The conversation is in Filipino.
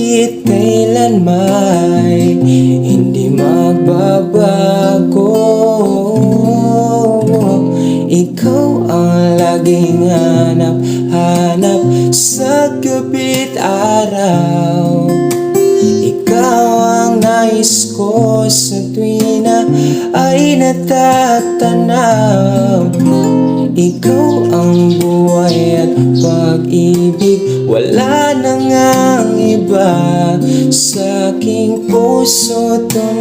kahit kailan may hindi magbabago. Ikaw ang laging hanap-hanap sa gabi't araw. Ikaw ang nais ko sa tuwi na ay natatanaw. Ikaw ang buhay at pag-ibig, wala na ngang iba sa aking puso tunay.